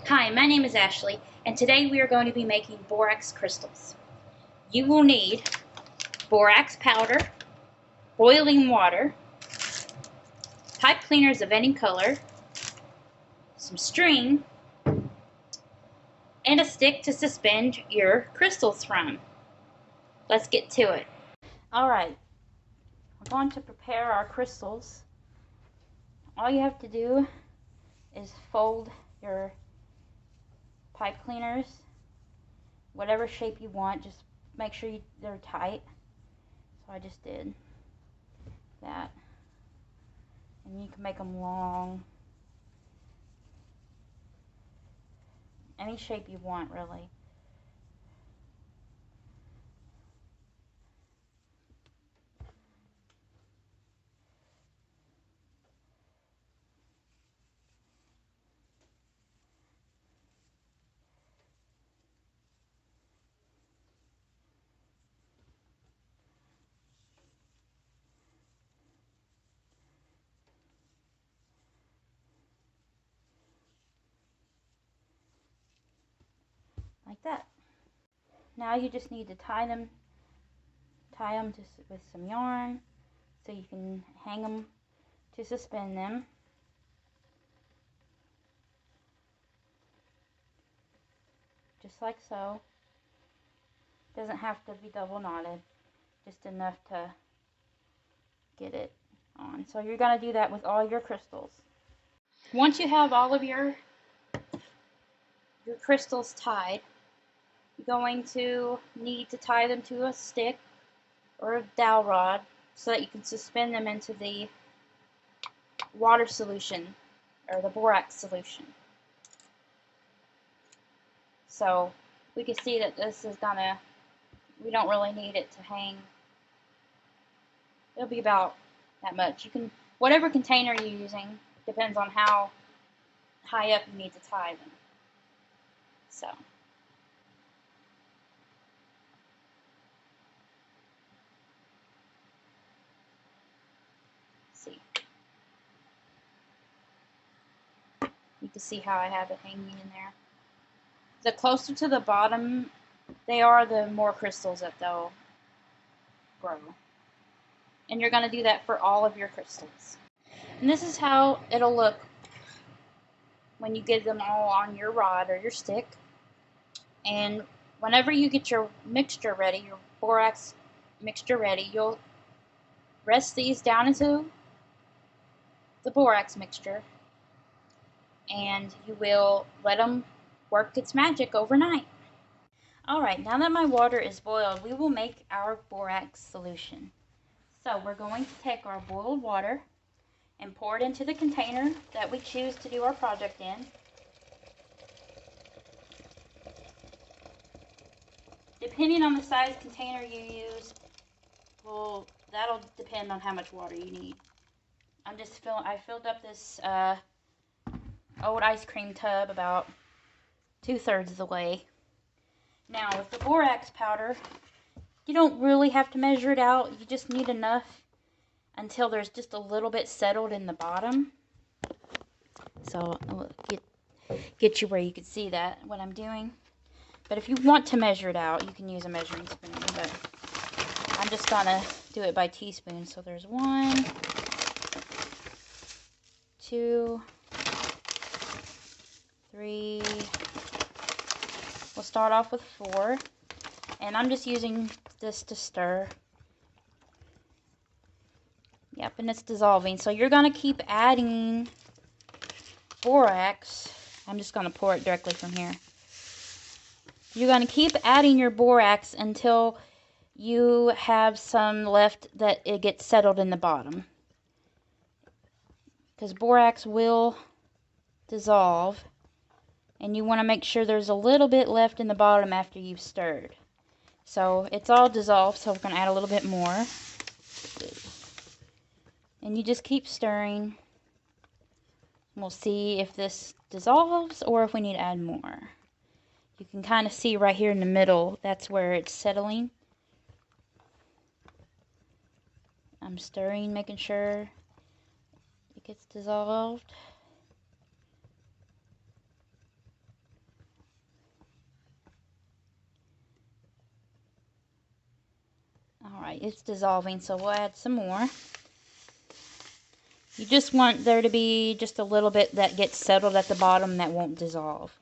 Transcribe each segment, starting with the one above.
Hi, my name is Ashley, and today we are going to be making borax crystals. You will need borax powder, boiling water, pipe cleaners of any color, some string, and a stick to suspend your crystals from. Let's get to it. Alright, we're going to prepare our crystals. All you have to do is fold your pipe cleaners, whatever shape you want, just make sure they're tight. So I just did that. And you can make them long. Any shape you want, really. Like that. Now you just need to tie them just with some yarn so you can hang them to suspend them. Just like so. Doesn't have to be double knotted, just enough to get it on. So you're going to do that with all your crystals. Once you have all of your crystals tied, you're going to need to tie them to a stick or a dowel rod so that you can suspend them into the water solution or the borax solution. So we can see that this is we don't really need it to hang. It'll be about that much. You can, whatever container you're using, depends on how high up you need to tie them. So. See. You can see how I have it hanging in there. The closer to the bottom they are, the more crystals that they'll grow. And you're going to do that for all of your crystals. And this is how it'll look when you get them all on your rod or your stick. And whenever you get your mixture ready, your borax mixture ready, you'll rest these down into the borax mixture, and you will let them work its magic overnight. Alright, now that my water is boiled, we will make our borax solution. So we're going to take our boiled water and pour it into the container that we choose to do our project in. Depending on the size container you use, well, that'll depend on how much water you need. I filled up this old ice cream tub about 2/3 of the way. Now with the borax powder, you don't really have to measure it out. You just need enough until there's just a little bit settled in the bottom. So I'll get you where you can see that, what I'm doing. But if you want to measure it out, you can use a measuring spoon. But I'm just gonna do it by teaspoon. So there's 1, 2, 3. We'll start off with 4. And I'm just using this to stir. Yep, and it's dissolving. So you're going to keep adding borax. I'm just going to pour it directly from here. You're going to keep adding your borax until you have some left that it gets settled in the bottom. Because borax will dissolve. And you want to make sure there's a little bit left in the bottom after you've stirred. So it's all dissolved, so we're going to add a little bit more. And you just keep stirring. We'll see if this dissolves or if we need to add more. You can kind of see right here in the middle, that's where it's settling. I'm stirring, making sure it gets dissolved. Alright, it's dissolving, so we'll add some more. You just want there to be just a little bit that gets settled at the bottom that won't dissolve.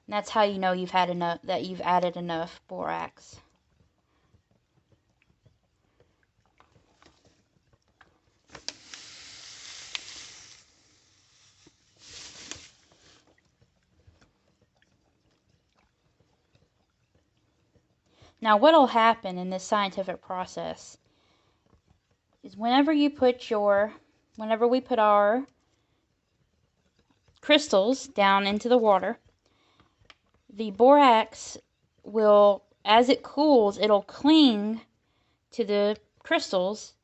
And that's how you know you've had enough, that you've added enough borax. Now what'll happen in this scientific process is whenever we put our crystals down into the water, the borax will, as it cools, it'll cling to the crystals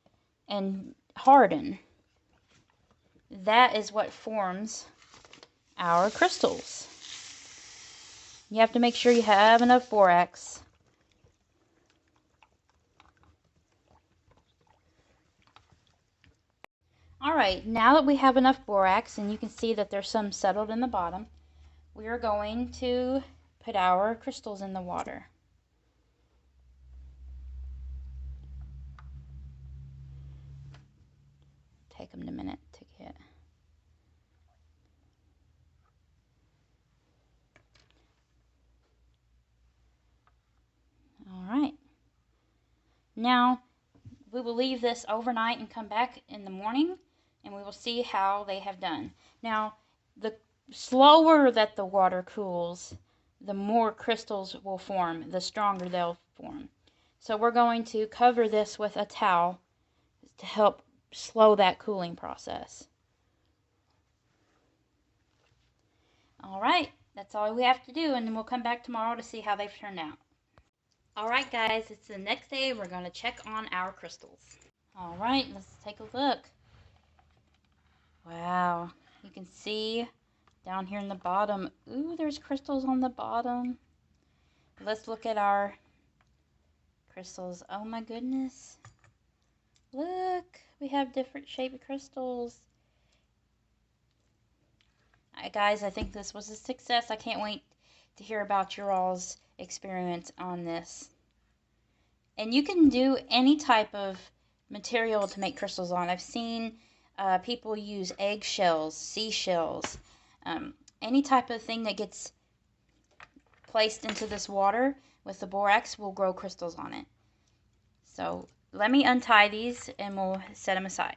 and harden. That is what forms our crystals. You have to make sure you have enough borax. Alright, now that we have enough borax, and you can see that there's some settled in the bottom, we are going to put our crystals in the water. Take them a minute to get. Alright. Now, we will leave this overnight and come back in the morning, and we will see how they have done. Now, the slower that the water cools, the more crystals will form, the stronger they'll form. So we're going to cover this with a towel to help slow that cooling process. Alright, that's all we have to do, and then we'll come back tomorrow to see how they've turned out. Alright guys, it's the next day. We're going to check on our crystals. Alright, let's take a look. Wow, you can see down here in the bottom, ooh, there's crystals on the bottom. Let's look at our crystals. Oh my goodness. Look, we have different shaped crystals. Alright guys, I think this was a success. I can't wait to hear about your all's experience on this. And you can do any type of material to make crystals on. I've seen people use eggshells, seashells, any type of thing that gets placed into this water with the borax will grow crystals on it. So let me untie these and we'll set them aside.